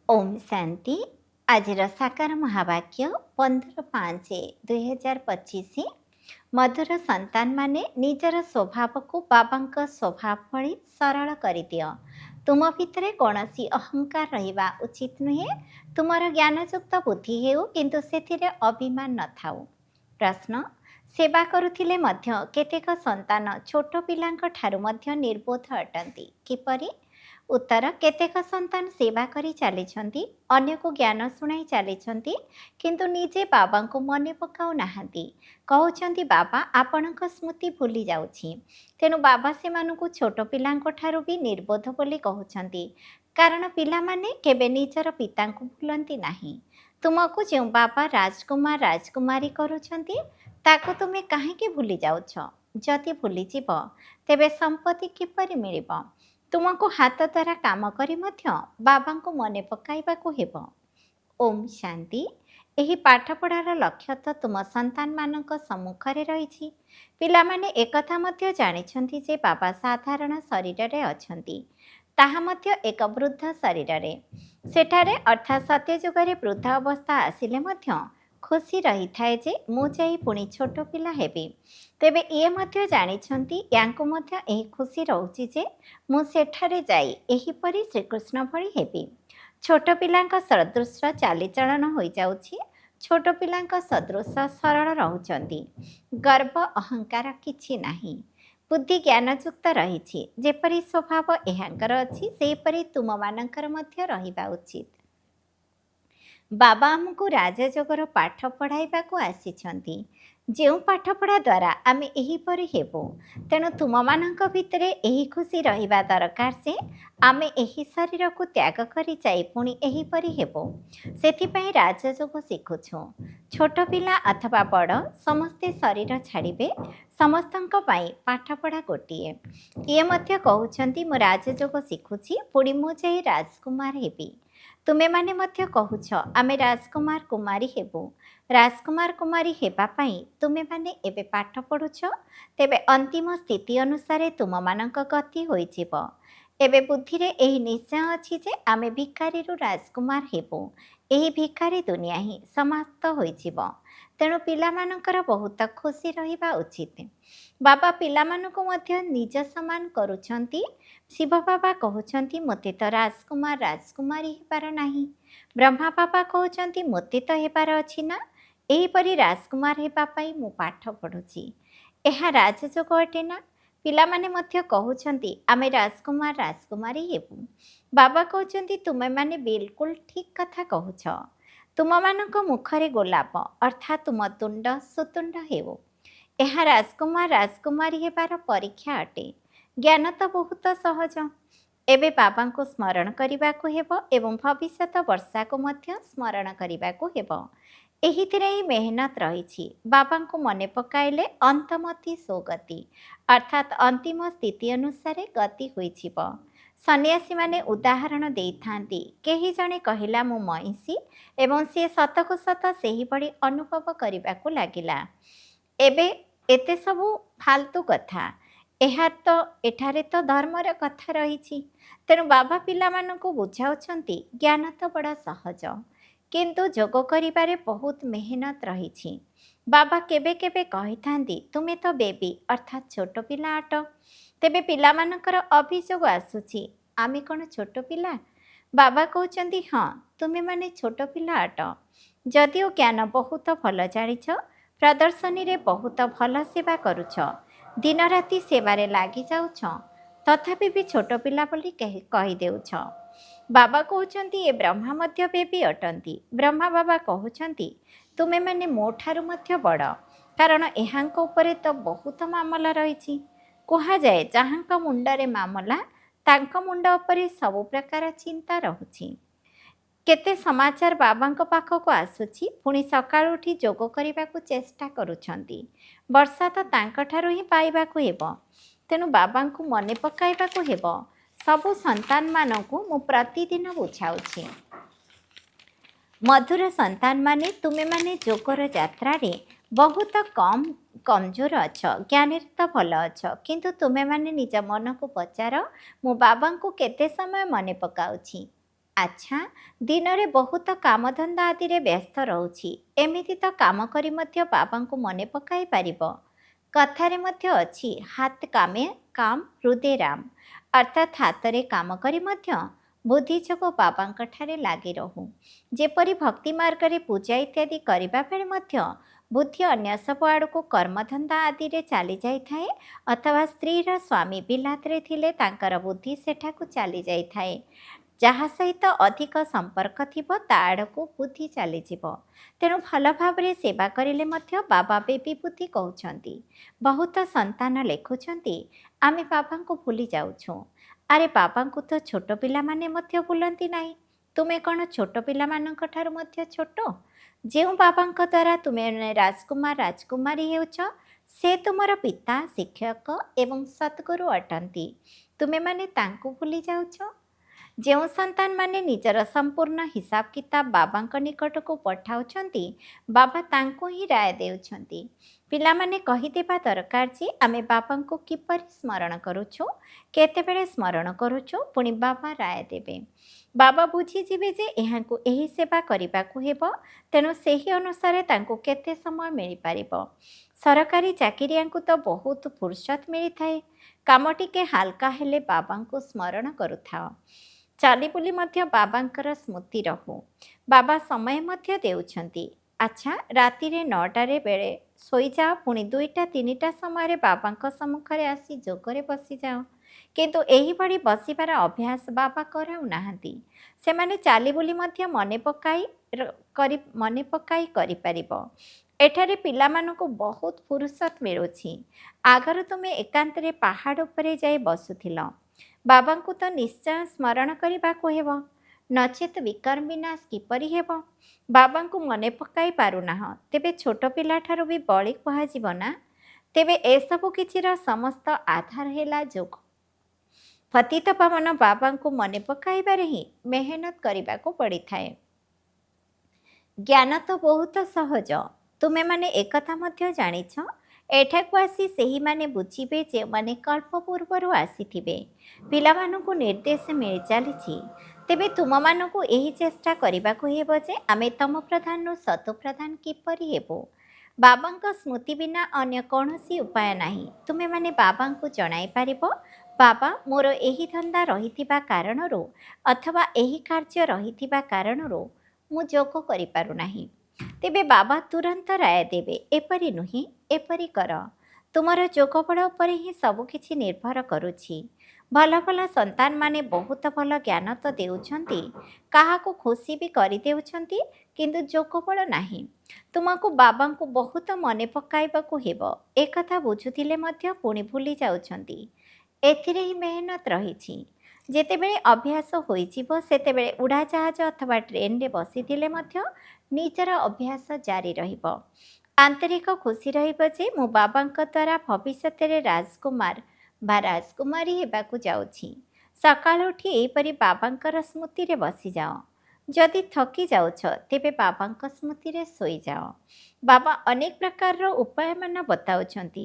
ओम शांति। आज साकार महावाक्य 15/5/2025। मधुर संतान माने निजर स्वभाव को बाबा स्वभाव भली सरल कर दियो। तुम भितर कौनसी अहंकार रहिबा उचित नुहे। तुमर ज्ञानयुक्त बुद्धि हेउ किंतु सेथिरे अभिमान न थाउ। प्रश्न, सेवा करुथिले मध्य केतेक संतान छोट पिलांक ठारु मध्य निर्बोध अटंती, किपरि? उत्तर, केतेक संतान सेवा करी चलीछंती, अन्य को ज्ञान शुणाई चलीछंती, किंतु निजे बाबा को मने पकाउ नाहांती। कहउछंती बाबा आपणक स्मृति भूली जाउछि। तेणु बाबा सेमानकु छोट पिलांक ठारु भी निर्बोध बोली कहउछंती, कारण पिलामाने केबे निजर पितांकु भूलंती नाही। तुमको जो बाबा राजकुमार राजकुमारी करुछंती ताको तुमे काहेकि भूली जाउछ? जदि भूली जीव तेबे संपत्ति किपरि मिलिब? तुमको हाथ द्वारा काम करी मध्य बाबा को मने पकाइबाकु हेब। ओम शांति। एही पाठपढ़ार लक्ष्य तो तुम संतान मानक सम्मुखरे रही। पिलामाने एकथा मध्य जानिछंती जे बाबा साधारण शरीर रे अछंती, ताहा मध्य एक वृद्ध शरीर रे। सेठारे अर्थात सत्ययुगरे वृद्ध अवस्था आसिले मध्य खुशी रही थाए जे मु जाई पुणी छोट पिला हेबी। तेबे ये मध्य जानिछंती यांकु मध्य एही खुशी रहउछि जे मु सेठारे जाई एहीपरि श्रीकृष्ण भଳି हेबी। छोट पिलांक सदृश चालीचलन होई जाउछि। छोट पिलांक सदृश सरल रहुचंती। गर्व अहंकार किछि नाही। बुद्धि ज्ञानयुक्त रही। जेपरि स्वभाव एहांकर अछि सेपरि तुम मानकर मध्य रहिबा उचित। बाबा आमको राजजोगर पाठ पढ़ाइबाकू आसिछंती। जो पाठपढ़ा द्वारा आमे एहीपरि हेबो, तेणु तुमମାନଙ୍କ भितरे एही खुशी रहिबा दरकार से आमे एही शरीर को त्याग करी जाई पुणी एहीपरि हेबो। सेथिपई राजयोग शिखुछु। छोट पिला अथवा बड़ समस्ते शरीर छाड़िबे, समस्तंक पई पाठपढ़ा गोटिए। ये मध्य कहउछंती मु राजयोग शिखुछि पुणी मु जाई राजकुमार हेबी। तुमे माने मध्य कहूछ आमे राजकुमार कुमारी हेबु। राजकुमार कुमारी हेबा पाई तुमे माने एबे पाठ पढ़ुछ, तेबे अंतिम स्थिति अनुसारे तुम मानक गति होइजिब। एबे बुद्धि रे एही निश्चय अछि जे आमे भिखारी रु राजकुमार हेबु। एही भिखारी दुनिया ही समाप्त होइजिब। तेणु पिलामानकर बहुत खुशी रहिबा उचित। बाबा पिलामानकु मध्य निज समान करुछंती। शिव बाबा कहउछंती मोते तो राजकुमार राजकुमारी हेबार नाही। ब्रह्मा बाबा कहउछंती मोते तो हेबार अछि ना। एहीपरि राजकुमार हेबा पाई मु पाठ पढ़ुछि। एहा राजयोग अटे ना। पिलामाने मध्य कहउछंती आमे राजकुमार राजकुमारी हेबु। बाबा कहउछंती तुमे माने बिल्कुल ठीक कथा कहूछ। तुम मानक मुखरे गोलाप अर्थात तुम तुंड सुतुंड हेबो। एहा राजकुमार राजकुमारी हेबार परीक्षा अटे। ज्ञान तो बहुत सहज। एबे बाबा को स्मरण करने हेबो एवं भविष्यत वर्षा को मध्य स्मरण करने हेबो। एहिथिरे ही मेहनत रही। बाबा को मने पकाइले अंतमति सोगति अर्थात अंतिम स्थिति अनुसार गति होइछिब। सन्यासी माने उदाहरण देइथांती। केही जणे कहिला मु महिषी एवं सी सतको सत सेही बड़ी अनुभव करने लागिला। एबे एते सबु फालतू कथा। एठारे तो धर्मर कथा रही। तेणु बाबा पिलामानंकु बुझाउछंती ज्ञान तो बड़ा सहज, किंतु जोग करिबारे बहुत मेहनत रही। बाबा केबे केबे कहिथांती तुमे तो बेबी अर्थात छोट पिला अट। तेबे पिलामानंकर अभियोग आसुछि आमे कोन छोट पिला? बाबा कहउछंती हाँ तुमे माने छोट पिला अट। जदिओ ज्ञान बहुत भल जानिछ, प्रदर्शनी रे बहुत भल सेवा करुछ, दिन राति सेवारे लागी जाउछ, तथापि भी छोट पिला बोली कही देउछ। बाबा कहउछंती ए ब्रह्मा मध्य बेबी अटंती। ब्रह्मा बाबा कहउछंती तुमे माने मो ठारु मध्य बड़, कारण एहांक उपरे तो बहुत मामला रही। कहा जाए जहांक मुंडरे मामला तांक मुंड उपरे सब प्रकार चिंता रहुछि। केते समाचार बाबांक पाखक आसुछि, पुणी सकाळु उठी जोग करिबाकु चेष्टा करुछंती। वर्षा तो तांक ठारु ही पाइबाकु हेबो, तेणु बाबांकु मने पकाइबाकु हेबो। सबु संतान मानकु मु प्रतिदिन बुझाउछि। मधुर संतान माने तुमे माने जोगर यात्रा रे बहुत कम कमजोर अछ, ज्ञानी तो भल अछ, किंतु तुमे माने निज मन को पचार मु बाबा को केते समय मने पकाउछि। ଆଚ୍ଛା, ଦିନରେ ବହୁତ କାମଧନ୍ଦା ଆଦିରେ ବ୍ୟସ୍ତ ରହୁଛି, ଏମିତି ତ କାମ କରି ମଧ୍ୟ ବାବାଙ୍କୁ ମନେ ପକାଇ ପାରିବ। କଥାରେ ମଧ୍ୟ ଅଛି, ହାତ କାମେ କାମ ହୃଦେ ରାମ, ଅର୍ଥାତ୍ ହାତରେ କାମ କରି ମଧ୍ୟ ବୁଦ୍ଧି ଯୋଗ ବାବାଙ୍କଠାରେ ଲାଗି ରହୁ। ଯେପରି ଭକ୍ତି ମାର୍ଗରେ ପୂଜା ଇତ୍ୟାଦି କରିବା ବେଳେ ମଧ୍ୟ ବୁଦ୍ଧି ଅନ୍ୟ ସବୁ ଆଡ଼କୁ କର୍ମଧନ୍ଦା ଆଦିରେ ଚାଲି ଯାଇଥାଏ, ଅଥବା ସ୍ତ୍ରୀର ସ୍ୱାମୀ ବିଲାତରେ ଥିଲେ ତାଙ୍କର ବୁଦ୍ଧି ସେଠାକୁ ଚାଲି ଯାଇଥାଏ। ଯାହା ସହିତ ଅଧିକ ସମ୍ପର୍କ ଥିବ ତା ଆଡ଼କୁ ବୁଦ୍ଧି ଚାଲିଯିବ। ତେଣୁ ଭଲ ଭାବରେ ସେବା କରିଲେ ମଧ୍ୟ ବାବା ବେବି ବୁଦ୍ଧି କହୁଛନ୍ତି। ବହୁତ ସନ୍ତାନ ଲେଖୁଛନ୍ତି, ଆମେ ବାବାଙ୍କୁ ଭୁଲି ଯାଉଛୁ। ଆରେ ବାବାଙ୍କୁ ତ ଛୋଟ ପିଲାମାନେ ମଧ୍ୟ ଭୁଲନ୍ତି ନାହିଁ। ତୁମେ କ'ଣ ଛୋଟ ପିଲାମାନଙ୍କ ଠାରୁ ମଧ୍ୟ ଛୋଟ? ଯେଉଁ ବାବାଙ୍କ ଦ୍ୱାରା ତୁମେ ରାଜକୁମାର ରାଜକୁମାରୀ ହେଉଛ, ସେ ତୁମର ପିତା, ଶିକ୍ଷକ ଏବଂ ସଦ୍ଗୁରୁ ଅଟନ୍ତି। ତୁମେମାନେ ତାଙ୍କୁ ଭୁଲି ଯାଉଛ। ଯେଉଁ ସନ୍ତାନମାନେ ନିଜର ସମ୍ପୂର୍ଣ୍ଣ ହିସାବ କିତାବ ବାବାଙ୍କ ନିକଟକୁ ପଠାଉଛନ୍ତି, ବାବା ତାଙ୍କୁ ହିଁ ରାୟ ଦେଉଛନ୍ତି। ପିଲାମାନେ କହିଦେବା ଦରକାର ଯେ ଆମେ ବାବାଙ୍କୁ କିପରି ସ୍ମରଣ କରୁଛୁ, କେତେବେଳେ ସ୍ମରଣ କରୁଛୁ, ପୁଣି ବାବା ରାୟ ଦେବେ। ବାବା ବୁଝିଯିବେ ଯେ ଏହାଙ୍କୁ ଏହି ସେବା କରିବାକୁ ହେବ, ତେଣୁ ସେହି ଅନୁସାରେ ତାଙ୍କୁ କେତେ ସମୟ ମିଳିପାରିବ। ସରକାରୀ ଚାକିରିଆଙ୍କୁ ତ ବହୁତ ଫୁର୍ସତ ମିଳିଥାଏ। କାମ ଟିକେ ହାଲକା ହେଲେ ବାବାଙ୍କୁ ସ୍ମରଣ କରୁଥାଅ। ଚାଲିବୁଲି ମଧ୍ୟ ବାବାଙ୍କର ସ୍ମୃତି ରହୁ। ବାବା ସମୟ ମଧ୍ୟ ଦେଉଛନ୍ତି। ଆଚ୍ଛା, ରାତିରେ 9ଟାରେ ବେଳେ ଶୋଇଯାଅ, ପୁଣି 2ଟା 3ଟା ସମୟରେ ବାବାଙ୍କ ସମ୍ମୁଖରେ ଆସି ଯୋଗରେ ବସିଯାଅ। କିନ୍ତୁ ଏହିଭଳି ବସିବାର ଅଭ୍ୟାସ ବାବା କରାଉନାହାନ୍ତି। ସେମାନେ ଚାଲିବୁଲି ମଧ୍ୟ ମନେ ପକାଇ କରିପାରିବ। ଏଠାରେ ପିଲାମାନଙ୍କୁ ବହୁତ ଫୁରୁସତ ମିଳୁଛି। ଆଗରୁ ତୁମେ ଏକାନ୍ତରେ ପାହାଡ଼ ଉପରେ ଯାଇ ବସୁଥିଲ। ବାବାଙ୍କୁ ତ ନିଶ୍ଚୟ ସ୍ମରଣ କରିବାକୁ ହେବ, ନଚେତ୍ ବିକର୍ମ ବିନାଶ କିପରି ହେବ? ବାବାଙ୍କୁ ମନେ ପକାଇ ପାରୁନାହଁ, ତେବେ ଛୋଟ ପିଲାଠାରୁ ବି ବଳି କୁହାଯିବ ନା? ତେବେ ଏସବୁ କିଛିର ସମସ୍ତ ଆଧାର ହେଲା ଯୋଗ। ପତିତ ପାବନ ବାବାଙ୍କୁ ମନେ ପକାଇବାରେ ହିଁ ମେହନତ କରିବାକୁ ପଡ଼ିଥାଏ। ଜ୍ଞାନ ତ ବହୁତ ସହଜ। ତୁମେମାନେ ଏକଥା ମଧ୍ୟ ଜାଣିଛ, ଏଠାକୁ ଆସି ସେହିମାନେ ବୁଝିବେ ଯେଉଁମାନେ କଳ୍ପ ପୂର୍ବରୁ ଆସିଥିବେ। ପିଲାମାନଙ୍କୁ ନିର୍ଦ୍ଦେଶ ମିଳିଚାଲିଛି। ତେବେ ତୁମମାନଙ୍କୁ ଏହି ଚେଷ୍ଟା କରିବାକୁ ହେବ ଯେ ଆମେ ତମ ପ୍ରଧାନରୁ ସତୁ ପ୍ରଧାନ କିପରି ହେବୁ। ବାବାଙ୍କ ସ୍ମୃତି ବିନା ଅନ୍ୟ କୌଣସି ଉପାୟ ନାହିଁ। ତୁମେମାନେ ବାବାଙ୍କୁ ଜଣାଇ ପାରିବ, ବାବା, ମୋର ଏହି ଧନ୍ଦା ରହିଥିବା କାରଣରୁ ଅଥବା ଏହି କାର୍ଯ୍ୟ ରହିଥିବା କାରଣରୁ ମୁଁ ଯୋଗ କରିପାରୁନାହିଁ। ତେବେ ବାବା ତୁରନ୍ତ ରାୟ ଦେବେ, ଏପରି ନୁହେଁ, ଏପରି କର। ତୁମର ଯୋଗବଳ ଉପରେ ହିଁ ସବୁକିଛି ନିର୍ଭର କରୁଛି। ଭଲ ଭଲ ସନ୍ତାନମାନେ ବହୁତ ଭଲ ଜ୍ଞାନ ତ ଦେଉଛନ୍ତି, କାହାକୁ ଖୁସି ବି କରିଦେଉଛନ୍ତି, କିନ୍ତୁ ଯୋଗବଳ ନାହିଁ। ତୁମକୁ ବାବାଙ୍କୁ ବହୁତ ମନେ ପକାଇବାକୁ ହେବ। ଏକଥା ବୁଝୁଥିଲେ ମଧ୍ୟ ପୁଣି ଭୁଲି ଯାଉଛନ୍ତି। ଏଥିରେ ହିଁ ମେହନତ ରହିଛି। ଯେତେବେଳେ ଅଭ୍ୟାସ ହୋଇଯିବ, ସେତେବେଳେ ଉଡ଼ାଜାହାଜ ଅଥବା ଟ୍ରେନରେ ବସିଥିଲେ ମଧ୍ୟ ନିଜର ଅଭ୍ୟାସ ଜାରି ରହିବ। ଆନ୍ତରିକ ଖୁସି ରହିବ ଯେ ମୁଁ ବାବାଙ୍କ ଦ୍ୱାରା ଭବିଷ୍ୟତରେ ରାଜକୁମାର ବା ରାଜକୁମାରୀ ହେବାକୁ ଯାଉଛି। ସକାଳୁ ଉଠି ଏହିପରି ବାବାଙ୍କର ସ୍ମୃତିରେ ବସିଯାଅ। ଯଦି ଥକି ଯାଉଛ, ତେବେ ବାବାଙ୍କ ସ୍ମୃତିରେ ଶୋଇଯାଅ। ବାବା ଅନେକ ପ୍ରକାରର ଉପାୟମାନ ବତାଉଛନ୍ତି।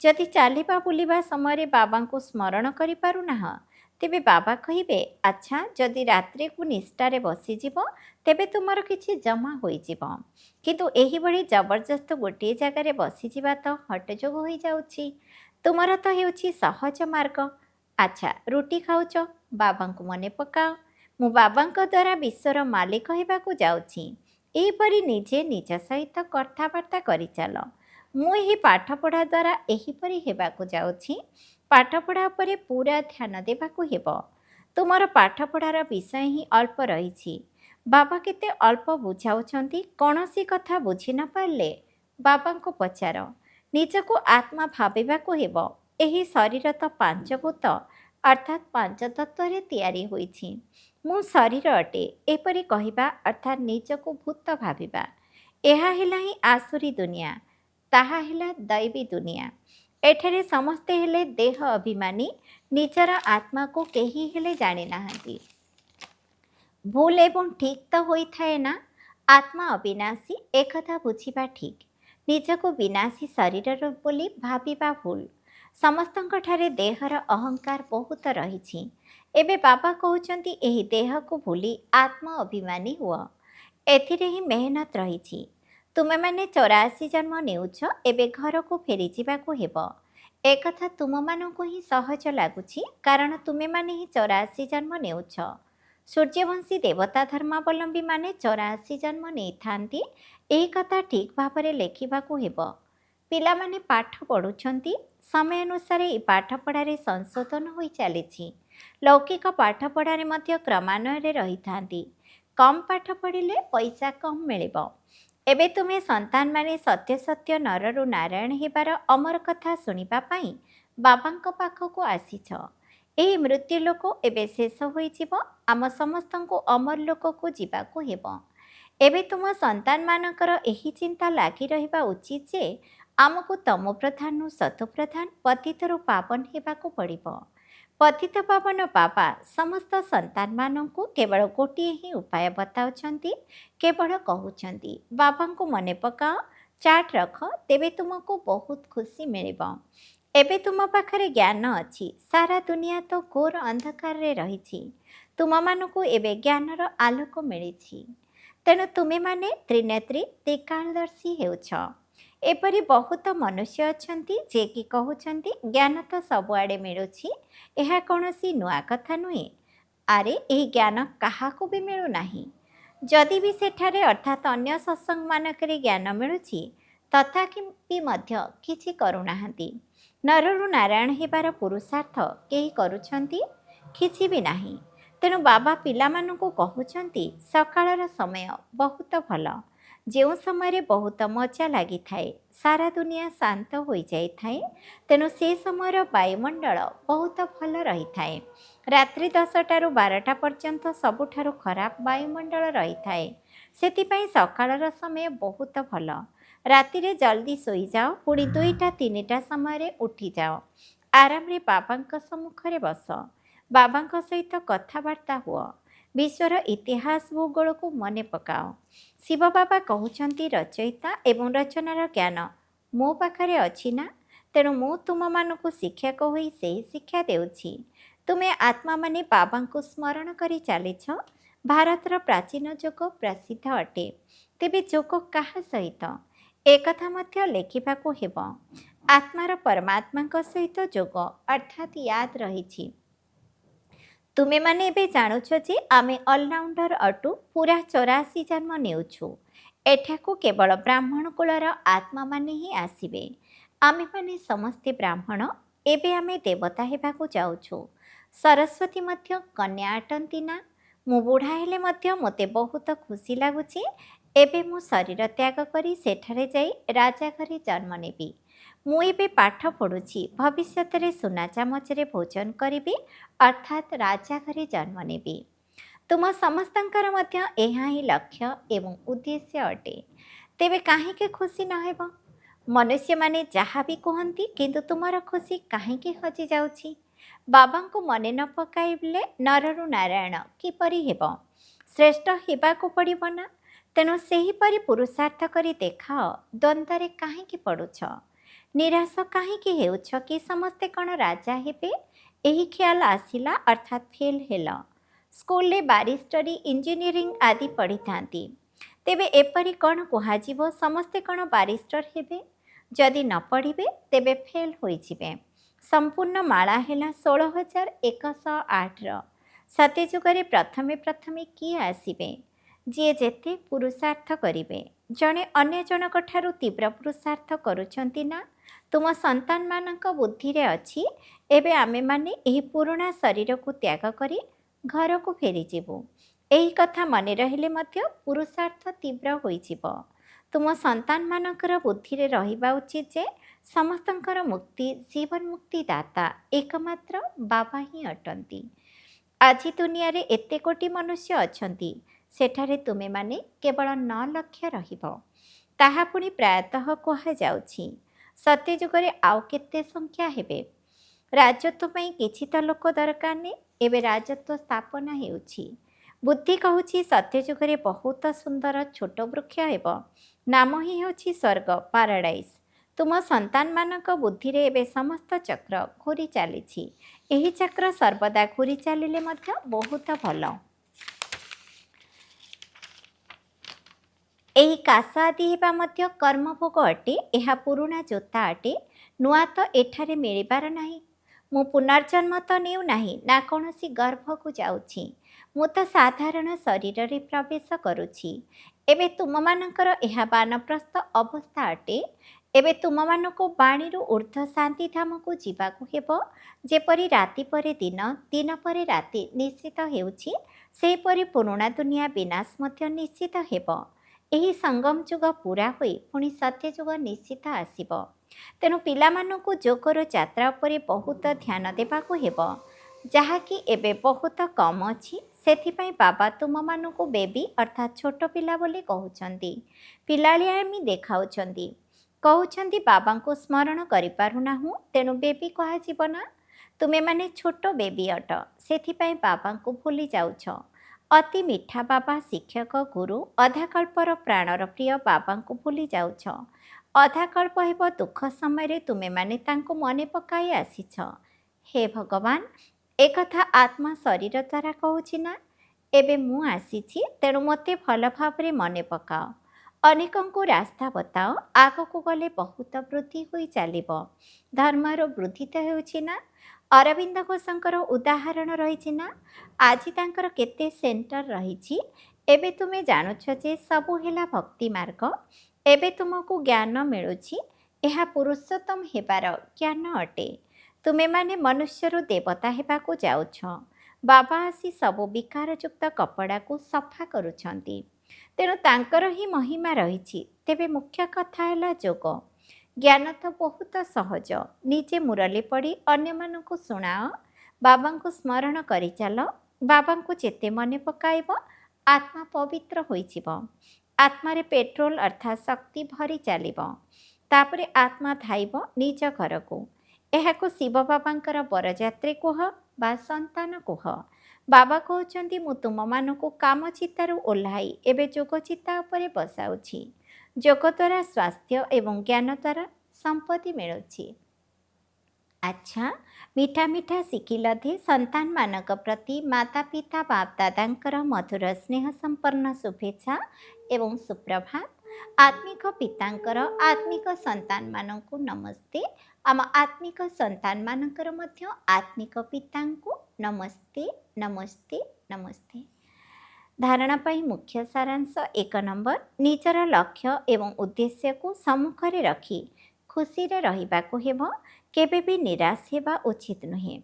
ଯଦି ଚାଲିବା ବୁଲିବା ସମୟରେ ବାବାଙ୍କୁ ସ୍ମରଣ କରିପାରୁନାହଁ, ତେବେ ବାବା କହିବେ, ଆଚ୍ଛା, ଯଦି ରାତ୍ରିକୁ ନିଷ୍ଠାରେ ବସିଯିବ, ତେବେ ତୁମର କିଛି ଜମା ହୋଇଯିବ। କିନ୍ତୁ ଏହିଭଳି ଜବରଦସ୍ତ ଗୋଟିଏ ଜାଗାରେ ବସିଯିବା ତ ହଟଯୋଗ ହୋଇଯାଉଛି। ତୁମର ତ ହେଉଛି ସହଜ ମାର୍ଗ। ଆଚ୍ଛା, ରୁଟି ଖାଉଛ, ବାବାଙ୍କୁ ମନେ ପକାଅ, ମୁଁ ବାବାଙ୍କ ଦ୍ୱାରା ବିଶ୍ୱର ମାଲିକ ହେବାକୁ ଯାଉଛି। ଏହିପରି ନିଜେ ନିଜ ସହିତ କଥାବାର୍ତ୍ତା କରିଚାଲ। ମୁଁ ଏହି ପାଠପଢ଼ା ଦ୍ୱାରା ଏହିପରି ହେବାକୁ ଯାଉଛି। ପାଠପଢ଼ା ଉପରେ ପୁରା ଧ୍ୟାନ ଦେବାକୁ ହେବ। ତୁମର ପାଠପଢ଼ାର ବିଷୟ ହିଁ ଅଳ୍ପ ରହିଛି। ବାବା କେତେ ଅଳ୍ପ ବୁଝାଉଛନ୍ତି। କୌଣସି କଥା ବୁଝି ନ ପାରିଲେ ବାବାଙ୍କୁ ପଚାର। ନିଜକୁ ଆତ୍ମା ଭାବିବାକୁ ହେବ। ଏହି ଶରୀର ତ ପାଞ୍ଚଭୂତ ଅର୍ଥାତ୍ ପଞ୍ଚତତ୍ତ୍ୱରେ ତିଆରି ହୋଇଛି। ମୁଁ ଶରୀର ଅଟେ, ଏପରି କହିବା ଅର୍ଥାତ୍ ନିଜକୁ ଭୂତ ଭାବିବା। ଏହା ହେଲା ହିଁ ଆସୁରୀ ଦୁନିଆ, ତାହା ହେଲା ଦୈବୀ ଦୁନିଆ। ଏଠାରେ ସମସ୍ତେ ହେଲେ ଦେହ ଅଭିମାନୀ, ନିଜର ଆତ୍ମାକୁ କେହି ହେଲେ ଜାଣିନାହାନ୍ତି। ଭୁଲ ଏବଂ ଠିକ୍ ତ ହୋଇଥାଏ ନା? ଆତ୍ମା ଅବିନାଶୀ, ଏକଥା ବୁଝିବା ଠିକ୍। ନିଜକୁ ବିନାଶୀ ଶରୀରର ବୋଲି ଭାବିବା ଭୁଲ। ସମସ୍ତଙ୍କଠାରେ ଦେହର ଅହଙ୍କାର ବହୁତ ରହିଛି। ଏବେ ବାବା କହୁଛନ୍ତି ଏହି ଦେହକୁ ଭୁଲି ଆତ୍ମ ଅଭିମାନୀ ହୁଅ। ଏଥିରେ ହିଁ ମେହନତ ରହିଛି। ତୁମେମାନେ 84 ଜନ୍ମ ନେଉଛ, ଏବେ ଘରକୁ ଫେରିଯିବାକୁ ହେବ। ଏକଥା ତୁମମାନଙ୍କୁ ହିଁ ସହଜ ଲାଗୁଛି, କାରଣ ତୁମେମାନେ ହିଁ 84 ଜନ୍ମ ନେଉଛ। ସୂର୍ଯ୍ୟବଂଶୀ ଦେବତା ଧର୍ମାବଲମ୍ବୀମାନେ 84 ଜନ୍ମ ନେଇଥାନ୍ତି। ଏହି କଥା ଠିକ୍ ଭାବରେ ଲେଖିବାକୁ ହେବ। ପିଲାମାନେ ପାଠ ପଢ଼ୁଛନ୍ତି, ସମୟାନୁସାରେ ଏହି ପାଠପଢ଼ାରେ ସଂଶୋଧନ ହୋଇ ଚାଲିଛି। ଲୌକିକ ପାଠପଢ଼ାରେ ମଧ୍ୟ କ୍ରମାନ୍ୱୟରେ ରହିଥାନ୍ତି। କମ୍ ପାଠ ପଢ଼ିଲେ ପଇସା କମ୍ ମିଳିବ। ଏବେ ତୁମେ ସନ୍ତାନମାନେ ସତ୍ୟ ସତ୍ୟ ନରରୁ ନାରାୟଣ ହେବାର ଅମର କଥା ଶୁଣିବା ପାଇଁ ବାବାଙ୍କ ପାଖକୁ ଆସିଛ। ଏହି ମୃତ୍ୟୁଲୋକ ଏବେ ଶେଷ ହୋଇଯିବ। ଆମ ସମସ୍ତଙ୍କୁ ଅମର ଲୋକକୁ ଯିବାକୁ ହେବ। ଏବେ ତୁମ ସନ୍ତାନମାନଙ୍କର ଏହି ଚିନ୍ତା ଲାଗି ରହିବା ଉଚିତ ଯେ ଆମକୁ ତମୋପ୍ରଧାନରୁ ସତୋପ୍ରଧାନ, ପତିତରୁ ପାବନ ହେବାକୁ ପଡ଼ିବ। ପତିତ ପାବନ ବାବା ସମସ୍ତ ସନ୍ତାନମାନଙ୍କୁ କେବଳ ଗୋଟିଏ ହିଁ ଉପାୟ ବତାଉଛନ୍ତି। କେବଳ କହୁଛନ୍ତି, ବାବାଙ୍କୁ ମନେ ପକାଅ, ଚାଟ୍ ରଖ, ତେବେ ତୁମକୁ ବହୁତ ଖୁସି ମିଳିବ। ଏବେ ତୁମ ପାଖରେ ଜ୍ଞାନ ଅଛି। ସାରା ଦୁନିଆ ତ ଘୋର ଅନ୍ଧକାରରେ ରହିଛି। ତୁମମାନଙ୍କୁ ଏବେ ଜ୍ଞାନର ଆଲୋକ ମିଳିଛି। ତେଣୁ ତୁମେମାନେ ତ୍ରିନେତ୍ରୀ, ତ୍ରିକାଳଦର୍ଶୀ ହେଉଛ। ଏପରି ବହୁତ ମନୁଷ୍ୟ ଅଛନ୍ତି ଯିଏକି କହୁଛନ୍ତି, ଜ୍ଞାନ ତ ସବୁଆଡ଼େ ମିଳୁଛି, ଏହା କୌଣସି ନୂଆ କଥା ନୁହେଁ। ଆରେ, ଏହି ଜ୍ଞାନ କାହାକୁ ବି ମିଳୁନାହିଁ। ଯଦି ବି ସେଠାରେ ଅର୍ଥାତ୍ ଅନ୍ୟ ସତ୍ସଙ୍ଗମାନଙ୍କରେ ଜ୍ଞାନ ମିଳୁଛି, ତଥାପି ମଧ୍ୟ କିଛି କରୁନାହାନ୍ତି। ନରରୁ ନାରାୟଣ ହେବାର ପୁରୁଷାର୍ଥ କେହି କରୁଛନ୍ତି? କିଛି ବି ନାହିଁ। ତେଣୁ ବାବା ପିଲାମାନଙ୍କୁ କହୁଛନ୍ତି, ସକାଳର ସମୟ ବହୁତ ଭଲ, ଯେଉଁ ସମୟରେ ବହୁତ ମଜା ଲାଗିଥାଏ, ସାରା ଦୁନିଆ ଶାନ୍ତ ହୋଇଯାଇଥାଏ। ତେଣୁ ସେ ସମୟର ବାୟୁମଣ୍ଡଳ ବହୁତ ଭଲ ରହିଥାଏ। ରାତ୍ରି 10ଟାରୁ 12ଟା ପର୍ଯ୍ୟନ୍ତ ସବୁଠାରୁ ଖରାପ ବାୟୁମଣ୍ଡଳ ରହିଥାଏ। ସେଥିପାଇଁ ସକାଳର ସମୟ ବହୁତ ଭଲ। ରାତିରେ ଜଲ୍ଦି ଶୋଇଯାଅ, ପୁଣି 2ଟା 3ଟା ସମୟରେ ଉଠିଯାଅ। ଆରାମରେ ବାବାଙ୍କ ସମ୍ମୁଖରେ ବସ। ବାବାଙ୍କ ସହିତ କଥାବାର୍ତ୍ତା ହୁଅ। ବିଶ୍ୱର ଇତିହାସ ଭୂଗୋଳକୁ ମନେ ପକାଅ। ଶିବ ବାବା କହୁଛନ୍ତି, ରଚୟିତା ଏବଂ ରଚନାର ଜ୍ଞାନ ମୋ ପାଖରେ ଅଛି ନା? ତେଣୁ ମୁଁ ତୁମମାନଙ୍କୁ ଶିକ୍ଷକ ହୋଇ ସେହି ଶିକ୍ଷା ଦେଉଛି। ତୁମେ ଆତ୍ମାମାନେ ବାବାଙ୍କୁ ସ୍ମରଣ କରି ଚାଲିଛ। ଭାରତର ପ୍ରାଚୀନ ଯୋଗ ପ୍ରସିଦ୍ଧ ଅଟେ। ତେବେ ଯୋଗ କାହା ସହିତ? ଏକଥା ମଧ୍ୟ ଲେଖିବାକୁ ହେବ। ଆତ୍ମାର ପରମାତ୍ମାଙ୍କ ସହିତ ଯୋଗ ଅର୍ଥାତ୍ ୟାଦ ରହିଛି। ତୁମେମାନେ ଏବେ ଜାଣୁଛ ଯେ ଆମେ ଅଲରାଉଣ୍ଡର ଅଟୁ, ପୁରା 84 ଜନ୍ମ ନେଉଛୁ। ଏଠାକୁ କେବଳ ବ୍ରାହ୍ମଣ କୁଳର ଆତ୍ମାମାନେ ହିଁ ଆସିବେ। ଆମେମାନେ ସମସ୍ତେ ବ୍ରାହ୍ମଣ। ଏବେ ଆମେ ଦେବତା ହେବାକୁ ଯାଉଛୁ। ସରସ୍ୱତୀ ମଧ୍ୟ କନ୍ୟା ଅଟନ୍ତି ନା? ମୁଁ ବୁଢ଼ା ହେଲେ ମଧ୍ୟ ମୋତେ ବହୁତ ଖୁସି ଲାଗୁଛି। ଏବେ ମୁଁ ଶରୀର ତ୍ୟାଗ କରି ସେଠାରେ ଯାଇ ରାଜା ଘରେ ଜନ୍ମ ନେବି। ମୁଁ ଏବେ ପାଠ ପଢ଼ୁଛି, ଭବିଷ୍ୟତରେ ସୁନା ଚାମଚରେ ଭୋଜନ କରିବି, ଅର୍ଥାତ୍ ରାଜା ଘରେ ଜନ୍ମ ନେବି। ତୁମ ସମସ୍ତଙ୍କର ମଧ୍ୟ ଏହା ହିଁ ଲକ୍ଷ୍ୟ ଏବଂ ଉଦ୍ଦେଶ୍ୟ ଅଟେ। ତେବେ କାହିଁକି ଖୁସି ନ ହେବ? ମନୁଷ୍ୟମାନେ ଯାହା ବି କୁହନ୍ତି, କିନ୍ତୁ ତୁମର ଖୁସି କାହିଁକି ହଜିଯାଉଛି? ବାବାଙ୍କୁ ମନେ ନ ପକାଇଲେ ନରରୁ ନାରାୟଣ କିପରି ହେବ? ଶ୍ରେଷ୍ଠ ହେବାକୁ ପଡ଼ିବ ନା? ତେଣୁ ସେହିପରି ପୁରୁଷାର୍ଥ କରି ଦେଖାଅ। ଦ୍ୱନ୍ଦ୍ୱରେ କାହିଁକି ପଡ଼ୁଛ? ନିରାଶ କାହିଁକି ହେଉଛ କି ସମସ୍ତେ କ'ଣ ରାଜା ହେବେ? ଏହି ଖିଆଲ ଆସିଲା, ଅର୍ଥାତ୍ ଫେଲ୍ ହେଲ। ସ୍କୁଲରେ ବାରିଷ୍ଟରୀ, ଇଞ୍ଜିନିୟରିଂ ଆଦି ପଢ଼ିଥାନ୍ତି। ତେବେ ଏପରି କ'ଣ କୁହାଯିବ, ସମସ୍ତେ କ'ଣ ବାରିଷ୍ଟର ହେବେ? ଯଦି ନ ପଢ଼ିବେ ତେବେ ଫେଲ୍ ହୋଇଯିବେ। ସମ୍ପୂର୍ଣ୍ଣ ମାଳା ହେଲା 16,108ର। ସତ୍ୟଯୁଗରେ ପ୍ରଥମେ ପ୍ରଥମେ କିଏ ଆସିବେ? ଯିଏ ଯେତେ ପୁରୁଷାର୍ଥ କରିବେ। ଜଣେ ଅନ୍ୟ ଜଣଙ୍କଠାରୁ ତୀବ୍ର ପୁରୁଷାର୍ଥ କରୁଛନ୍ତି ନା? ତୁମ ସନ୍ତାନମାନଙ୍କ ବୁଦ୍ଧିରେ ଅଛି, ଏବେ ଆମେମାନେ ଏହି ପୁରୁଣା ଶରୀରକୁ ତ୍ୟାଗ କରି ଘରକୁ ଫେରିଯିବୁ। ଏହି କଥା ମନେ ରହିଲେ ମଧ୍ୟ ପୁରୁଷାର୍ଥ ତୀବ୍ର ହୋଇଯିବ। ତୁମ ସନ୍ତାନମାନଙ୍କର ବୁଦ୍ଧିରେ ରହିବା ଉଚିତ ଯେ ସମସ୍ତଙ୍କର ମୁକ୍ତି, ଜୀବନ ମୁକ୍ତି ଦାତା ଏକମାତ୍ର ବାବା ହିଁ ଅଟନ୍ତି। ଆଜି ଦୁନିଆରେ ଏତେ କୋଟି ମନୁଷ୍ୟ ଅଛନ୍ତି, ସେଠାରେ ତୁମେମାନେ କେବଳ 9 ଲକ୍ଷ ରହିବ। ତାହା ପୁଣି ପ୍ରାୟତଃ କୁହାଯାଉଛି। ସତ୍ୟଯୁଗରେ ଆଉ କେତେ ସଂଖ୍ୟା ହେବେ? ରାଜତ୍ୱ ପାଇଁ କିଛି ତ ଲୋକ ଦରକାର ନାହିଁ। ଏବେ ରାଜତ୍ୱ ସ୍ଥାପନା ହେଉଛି। ବୁଦ୍ଧି କହୁଛି ସତ୍ୟଯୁଗରେ ବହୁତ ସୁନ୍ଦର ଛୋଟ ବୃକ୍ଷ ହେବ। ନାମ ହିଁ ହେଉଛି ସ୍ୱର୍ଗ, ପାରାଡାଇସ୍। ତୁମ ସନ୍ତାନମାନଙ୍କ ବୁଦ୍ଧିରେ ଏବେ ସମସ୍ତ ଚକ୍ର ଘୂରି ଚାଲିଛି। ଏହି ଚକ୍ର ସର୍ବଦା ଘୂରି ଚାଲିଲେ ମଧ୍ୟ ବହୁତ ଭଲ। ଏହି କାଶ ଆଦି ହେବା ମଧ୍ୟ କର୍ମଭୋଗ ଅଟେ। ଏହା ପୁରୁଣା ଜୋତା ଅଟେ, ନୂଆ ତ ଏଠାରେ ମିଳିବାର ନାହିଁ। ମୁଁ ପୁନର୍ଜନ୍ମ ତ ନେଉନାହିଁ, ନା କୌଣସି ଗର୍ଭକୁ ଯାଉଛି। ମୁଁ ତ ସାଧାରଣ ଶରୀରରେ ପ୍ରବେଶ କରୁଛି। ଏବେ ତୁମମାନଙ୍କର ଏହା ବାନପ୍ରସ୍ଥ ଅବସ୍ଥା ଅଟେ। ଏବେ ତୁମମାନଙ୍କୁ ବାଣୀରୁ ଉର୍ଦ୍ଧ୍ୱ ଶାନ୍ତିଧାମକୁ ଯିବାକୁ ହେବ। ଯେପରି ରାତି ପରେ ଦିନ, ଦିନ ପରେ ରାତି ନିଶ୍ଚିତ ହେଉଛି, ସେହିପରି ପୁରୁଣା ଦୁନିଆ ବିନାଶ ମଧ୍ୟ ନିଶ୍ଚିତ ହେବ। ଏହି ସଙ୍ଗମ ଯୁଗ ପୁରା ହୋଇ ପୁଣି ସତ୍ୟଯୁଗ ନିଶ୍ଚିତ ଆସିବ। ତେଣୁ ପିଲାମାନଙ୍କୁ ଯୋଗର ଯାତ୍ରା ଉପରେ ବହୁତ ଧ୍ୟାନ ଦେବାକୁ ହେବ, ଯାହାକି ଏବେ ବହୁତ କମ୍ ଅଛି। ସେଥିପାଇଁ ବାବା ତୁମମାନଙ୍କୁ ବେବି ଅର୍ଥାତ୍ ଛୋଟ ପିଲା ବୋଲି କହୁଛନ୍ତି। ପିଲାଳିଆମି ଦେଖାଉଛନ୍ତି। କହୁଛନ୍ତି ବାବାଙ୍କୁ ସ୍ମରଣ କରିପାରୁନାହୁଁ, ତେଣୁ ବେବି କୁହାଯିବ ନା। ତୁମେମାନେ ଛୋଟ ବେବି ଅଟ, ସେଥିପାଇଁ ବାବାଙ୍କୁ ଭୁଲି ଯାଉଛ। ଅତି ମିଠା ବାବା, ଶିକ୍ଷକ, ଗୁରୁ, ଅଧାକଳ୍ପର ପ୍ରାଣର ପ୍ରିୟ ବାବାଙ୍କୁ ଭୁଲି ଯାଉଛ। ଅଧାକଳ୍ପ ହେବ ଦୁଃଖ ସମୟରେ ତୁମେମାନେ ତାଙ୍କୁ ମନେ ପକାଇ ଆସିଛ। ହେ ଭଗବାନ, ଏକଥା ଆତ୍ମା ଶରୀର ଦ୍ୱାରା କହୁଛି ନା। ଏବେ ମୁଁ ଆସିଛି, ତେଣୁ ମୋତେ ଭଲ ଭାବରେ ମନେ ପକାଅ। ଅନେକଙ୍କୁ ରାସ୍ତା ବତାଅ। ଆଗକୁ ଗଲେ ବହୁତ ବୃଦ୍ଧି ହୋଇ ଚାଲିବ। ଧର୍ମର ବୃଦ୍ଧି ତ ହେଉଛି ନା। ଅରବିନ୍ଦ ଘୋଷଙ୍କର ଉଦାହରଣ ରହିଛି ନା। ଆଜି ତାଙ୍କର କେତେ ସେଣ୍ଟର ରହିଛି। ଏବେ ତୁମେ ଜାଣୁଛ ଯେ ସବୁ ହେଲା ଭକ୍ତି ମାର୍ଗ। ଏବେ ତୁମକୁ ଜ୍ଞାନ ମିଳୁଛି। ଏହା ପୁରୁଷୋତ୍ତମ ହେବାର ଜ୍ଞାନ ଅଟେ। ତୁମେମାନେ ମନୁଷ୍ୟରୁ ଦେବତା ହେବାକୁ ଯାଉଛ। ବାବା ଆସି ସବୁ ବିକାରଯୁକ୍ତ କପଡ଼ାକୁ ସଫା କରୁଛନ୍ତି। ତେଣୁ ତାଙ୍କର ହିଁ ମହିମା ରହିଛି। ତେବେ ମୁଖ୍ୟ କଥା ହେଲା ଯୋଗ। ଜ୍ଞାନ ତ ବହୁତ ସହଜ। ନିଜେ ମୁରଲି ପଡ଼ି ଅନ୍ୟମାନଙ୍କୁ ଶୁଣାଅ। ବାବାଙ୍କୁ ସ୍ମରଣ କରିଚାଲ। ବାବାଙ୍କୁ ଯେତେ ମନେ ପକାଇବ, ଆତ୍ମା ପବିତ୍ର ହୋଇଯିବ। ଆତ୍ମାରେ ପେଟ୍ରୋଲ ଅର୍ଥାତ୍ ଶକ୍ତି ଭରି ଚାଲିବ। ତାପରେ ଆତ୍ମା ଧାଇବ ନିଜ ଘରକୁ। ଏହାକୁ ଶିବ ବାବାଙ୍କର ବରଯାତ୍ରୀ କୁହ ବା ସନ୍ତାନ କୁହ। ବାବା କହୁଛନ୍ତି, ମୁଁ ତୁମମାନଙ୍କୁ କାମ ଚିତାରୁ ଓହ୍ଲାଇ ଏବେ ଯୋଗ ଚିତା ଉପରେ ବସାଉଛି। ଯୋଗ ଦ୍ୱାରା ସ୍ୱାସ୍ଥ୍ୟ ଏବଂ ଜ୍ଞାନ ଦ୍ୱାରା ସମ୍ପତ୍ତି ମିଳୁଛି। ଆଚ୍ଛା, ମିଠା ମିଠା ଶିଖିଲଧି ସନ୍ତାନମାନଙ୍କ ପ୍ରତି ମାତା ପିତା ବାପ ଦାଦାଙ୍କର ମଧୁର ସ୍ନେହ ସମ୍ପନ୍ନ ଶୁଭେଚ୍ଛା ଏବଂ ସୁପ୍ରଭାତ। ଆତ୍ମିକ ପିତାଙ୍କର ଆତ୍ମିକ ସନ୍ତାନମାନଙ୍କୁ ନମସ୍ତେ। ଆମ ଆତ୍ମିକ ସନ୍ତାନମାନଙ୍କର ମଧ୍ୟ ଆତ୍ମିକ ପିତାଙ୍କୁ ନମସ୍ତେ, ନମସ୍ତେ, ନମସ୍ତେ। ଧାରଣା ପାଇଁ ମୁଖ୍ୟ ସାରାଂଶ 1 ନମ୍ବର, ନିଜର ଲକ୍ଷ୍ୟ ଏବଂ ଉଦ୍ଦେଶ୍ୟକୁ ସମ୍ମୁଖରେ ରଖି ଖୁସିରେ ରହିବାକୁ ହେବ। କେବେ ବି ନିରାଶ ହେବା ଉଚିତ ନୁହେଁ।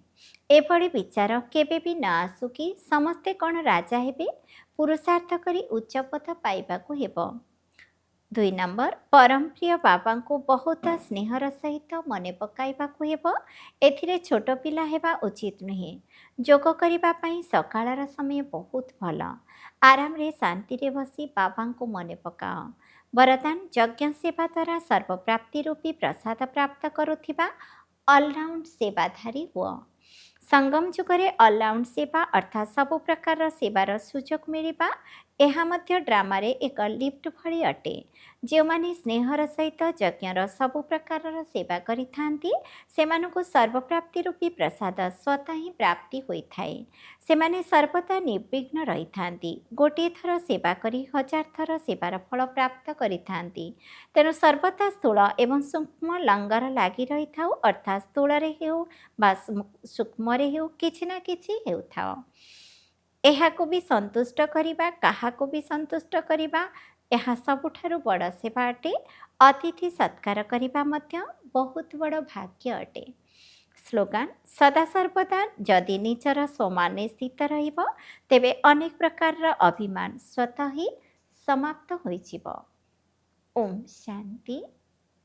ଏଭଳି ବିଚାର କେବେ ବି ନ ଆସୁ କି ସମସ୍ତେ କ'ଣ ରାଜା ହେବେ। ପୁରୁଷାର୍ଥ କରି ଉଚ୍ଚ ପଦ ପାଇବାକୁ ହେବ। 2 ନମ୍ବର, ପରମ ପ୍ରିୟ ବାବାଙ୍କୁ ବହୁତ ସ୍ନେହର ସହିତ ମନେ ପକାଇବାକୁ ହେବ। ଏଥିରେ ଛୋଟ ପିଲା ହେବା ଉଚିତ ନୁହେଁ। ଯୋଗ କରିବା ପାଇଁ ସକାଳର ସମୟ ବହୁତ ଭଲ। ଆରାମରେ ଶାନ୍ତିରେ ବସି ବାବାଙ୍କୁ ମନେ ପକାଅ। ବରଦାନ, ଯଜ୍ଞ ସେବା ଦ୍ୱାରା ସର୍ବପ୍ରାପ୍ତି ରୂପୀ ପ୍ରସାଦ ପ୍ରାପ୍ତ କରୁଥିବା ଅଲରାଉଣ୍ଡ ସେବାଧାରୀ ହୁଅ। ସଙ୍ଗମ ଯୁଗରେ ଅଲରାଉଣ୍ଡ ସେବା ଅର୍ଥାତ୍ ସବୁ ପ୍ରକାରର ସେବାର ସୁଯୋଗ ମିଳିବା, ଏହା ମଧ୍ୟ ଡ୍ରାମାରେ ଏକ ଲିଫ୍ଟ ଭଳି ଅଟେ। ଯେଉଁମାନେ ସ୍ନେହର ସହିତ ଯଜ୍ଞର ସବୁ ପ୍ରକାରର ସେବା କରିଥାନ୍ତି, ସେମାନଙ୍କୁ ସର୍ବପ୍ରାପ୍ତି ରୂପୀ ପ୍ରସାଦ ସ୍ୱତଃ ହିଁ ପ୍ରାପ୍ତି ହୋଇଥାଏ। ସେମାନେ ସର୍ବଦା ନିର୍ବିଘ୍ନ ରହିଥାନ୍ତି। ଗୋଟିଏ ଥର ସେବା କରି 1000 ଥର ସେବାର ଫଳ ପ୍ରାପ୍ତ କରିଥାନ୍ତି। ତେଣୁ ସର୍ବଦା ସ୍ଥୂଳ ଏବଂ ସୂକ୍ଷ୍ମ ଲଙ୍ଗର ଲାଗି ରହିଥାଉ, ଅର୍ଥାତ୍ ସ୍ଥୂଳରେ ହେଉ ବା ସୂକ୍ଷ୍ମରେ ହେଉ କିଛି ନା କିଛି ହେଉଥାଉ। ଏହାକୁ ବି ସନ୍ତୁଷ୍ଟ କରିବା, କାହାକୁ ବି ସନ୍ତୁଷ୍ଟ କରିବା, ଏହା ସବୁଠାରୁ ବଡ଼ ସେବା ଅଟେ। ଅତିଥି ସତ୍କାର କରିବା ମଧ୍ୟ ବହୁତ ବଡ଼ ଭାଗ୍ୟ ଅଟେ। ସ୍ଲୋଗାନ, ସଦାସର୍ବଦା ଯଦି ନିଜର ସ୍ୱମାନେ ସ୍ଥିତ ରହିବ, ତେବେ ଅନେକ ପ୍ରକାରର ଅଭିମାନ ସ୍ୱତଃ ହିଁ ସମାପ୍ତ ହୋଇଯିବ। ଓମ୍ ଶାନ୍ତି।